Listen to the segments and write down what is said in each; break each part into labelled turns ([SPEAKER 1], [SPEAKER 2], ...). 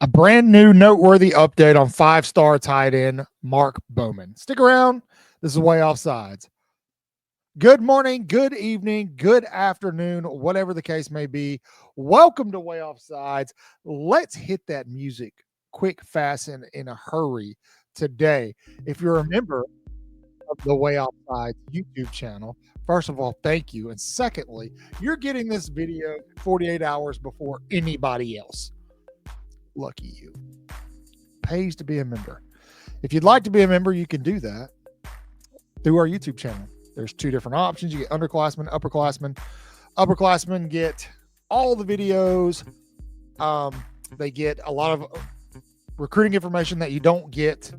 [SPEAKER 1] A brand new noteworthy update on five-star tight end Mark Bowman. Stick around. This is Way Offsides. Good morning, good evening, good afternoon, whatever the case may be. Welcome to Way Offsides. Let's hit that music quick, fast, and in a hurry today. If you're a member of the Way Offsides YouTube channel, first of all, thank you. And secondly, you're getting this video 48 hours before anybody else. Lucky you. Pays to be a member. If you'd like to be a member, you can do that through our YouTube channel. There's two different options. You get underclassmen, upperclassmen. Upperclassmen get all the videos. They get a lot of recruiting information that you don't get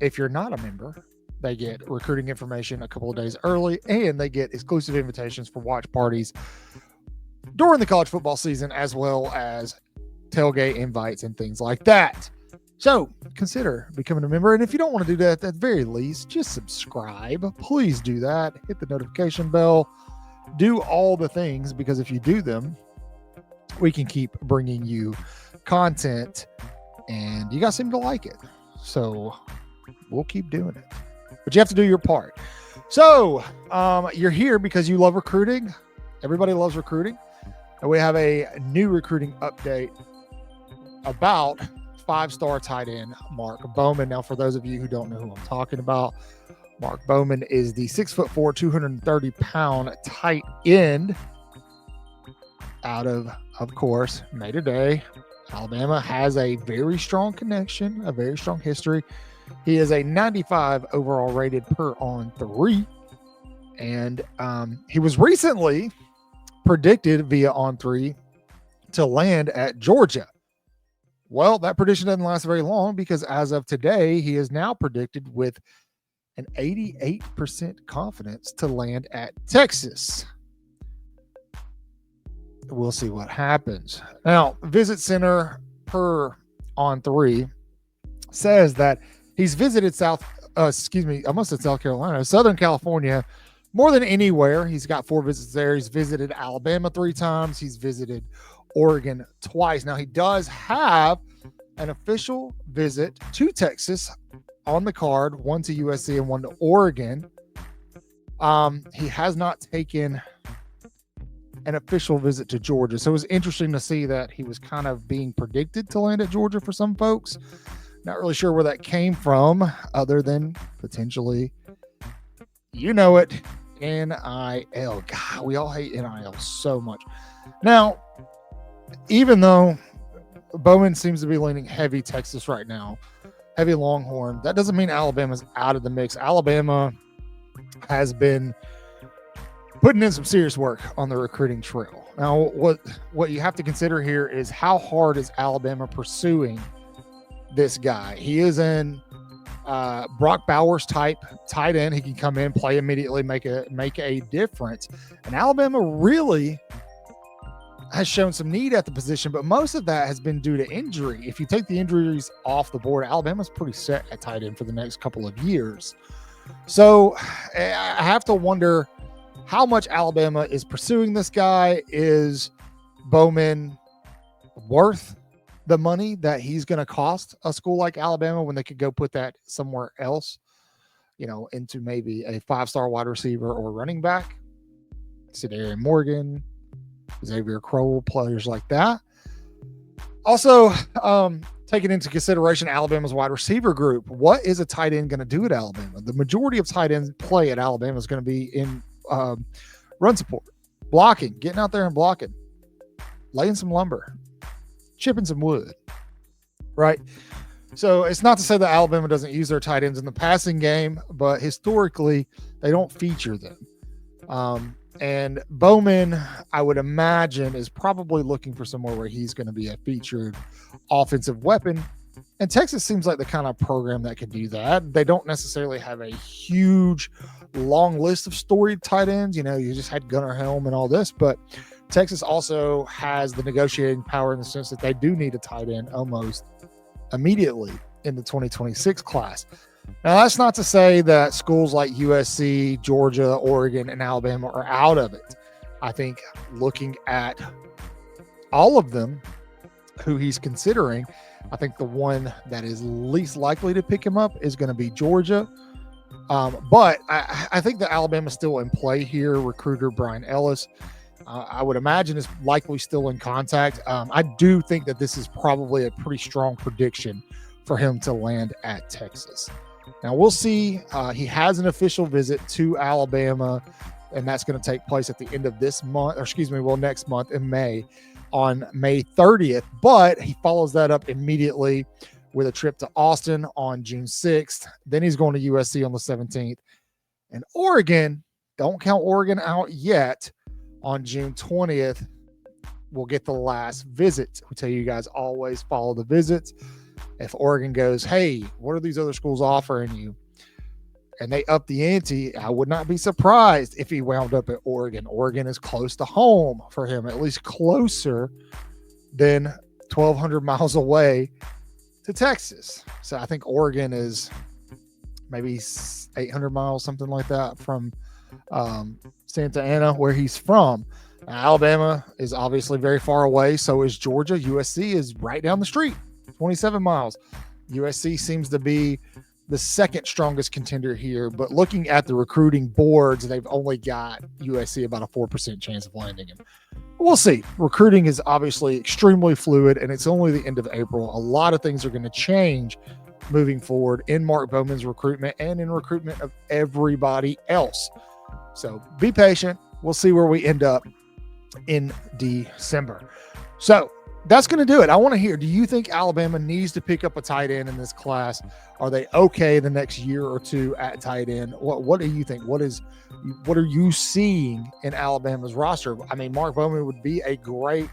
[SPEAKER 1] if you're not a member. They get recruiting information a couple of days early, and they get exclusive invitations for watch parties during the college football season, as well as tailgate invites and things like that. So consider becoming a member. And if you don't want to do that, at the very least, just subscribe. Please do that. Hit the notification bell. Do all the things, because if you do them, we can keep bringing you content, and you guys seem to like it. So we'll keep doing it. But you have to do your part. So you're here because you love recruiting. Everybody loves recruiting. And we have a new recruiting update about five-star tight end Mark Bowman. Now, for those of you who don't know who I'm talking about, Mark Bowman is the 6'4", 230-pound tight end out of course, Mater Dei, Alabama. Has a very strong connection, a very strong history. He is a 95 overall rated per On3, and he was recently predicted via On3 to land at Georgia. Well, that prediction doesn't last very long, because as of today, he is now predicted with an 88% confidence to land at Texas. We'll see what happens. Now, Visit Center per On3 says that he's visited Southern California more than anywhere. He's got 4 visits there. He's visited Alabama 3 times. He's visited Oregon twice. Now, he does have an official visit to Texas on the card, one to USC and one to Oregon. He has not taken an official visit to Georgia. So it was interesting to see that he was kind of being predicted to land at Georgia for some folks. Not really sure where that came from, other than potentially, you know it, NIL. God, we all hate NIL so much. Now, even though Bowman seems to be leaning heavy Texas right now, heavy Longhorn, that doesn't mean Alabama's out of the mix. Alabama has been putting in some serious work on the recruiting trail. Now, what you have to consider here is how hard is Alabama pursuing this guy. He is in Brock Bowers type tight end. He can come in, play immediately, make a difference. And Alabama really has shown some need at the position, but most of that has been due to injury. If you take the injuries off the board, Alabama's pretty set at tight end for the next couple of years. So I have to wonder how much Alabama is pursuing this guy. Is Bowman worth the money that he's going to cost a school like Alabama when they could go put that somewhere else, into maybe a 5-star wide receiver or running back, Cedarian Morgan, Xavier Crowell, players like that. Also, taking into consideration Alabama's wide receiver group, what is a tight end going to do at Alabama? The majority of tight ends play at Alabama is going to be in run support, blocking, getting out there and blocking, laying some lumber, chipping some wood, right? So it's not to say that Alabama doesn't use their tight ends in the passing game, but historically they don't feature them. And Bowman, I would imagine, is probably looking for somewhere where he's going to be a featured offensive weapon. And Texas seems like the kind of program that could do that. They don't necessarily have a huge, long list of storied tight ends. You just had Gunnar Helm and all this, but Texas also has the negotiating power in the sense that they do need a tight end almost immediately in the 2026 class. Now, that's not to say that schools like USC, Georgia, Oregon, and Alabama are out of it. I think looking at all of them, who he's considering. I think the one that is least likely to pick him up is going to be Georgia. But I think that Alabama's still in play here. Recruiter Brian Ellis, I would imagine, is likely still in contact. I do think that this is probably a pretty strong prediction for him to land at Texas. Now, we'll see. He has an official visit to Alabama, and that's going to take place at the end of this month, next month in May, on May 30th. But he follows that up immediately with a trip to Austin on June 6th. Then he's going to USC on the 17th. And Oregon, don't count Oregon out yet, on June 20th, we'll get the last visit. We tell you guys always follow the visits. If Oregon goes, hey, what are these other schools offering you? And they up the ante, I would not be surprised if he wound up at Oregon. Oregon is close to home for him, at least closer than 1,200 miles away to Texas. So I think Oregon is maybe 800 miles, something like that, from Santa Ana, where he's from. Alabama is obviously very far away. So is Georgia. USC is right down the street, 27 miles. USC seems to be the second strongest contender here, but looking at the recruiting boards, they've only got USC about a 4% chance of landing him. We'll see. Recruiting is obviously extremely fluid, and it's only the end of April. A lot of things are going to change moving forward in Mark Bowman's recruitment and in recruitment of everybody else. So be patient. We'll see where we end up in December. So that's going to do it. I want to hear, do you think Alabama needs to pick up a tight end in this class? Are they okay the next year or two at tight end? What do you think? What are you seeing in Alabama's roster? I mean, Mark Bowman would be a great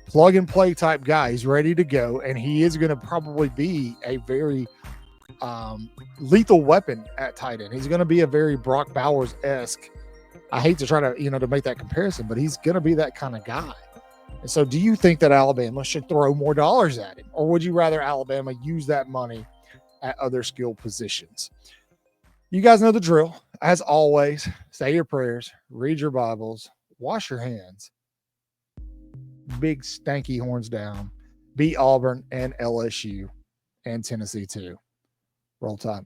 [SPEAKER 1] plug and play type guy. He's ready to go, and he is going to probably be a very lethal weapon at tight end. He's going to be a very Brock Bowers-esque. I hate to try to, to make that comparison, but he's going to be that kind of guy. And so do you think that Alabama should throw more dollars at him, or would you rather Alabama use that money at other skill positions? You guys know the drill. As always, say your prayers, read your Bibles, wash your hands, big stanky horns down, beat Auburn and LSU and Tennessee too. Roll Tide.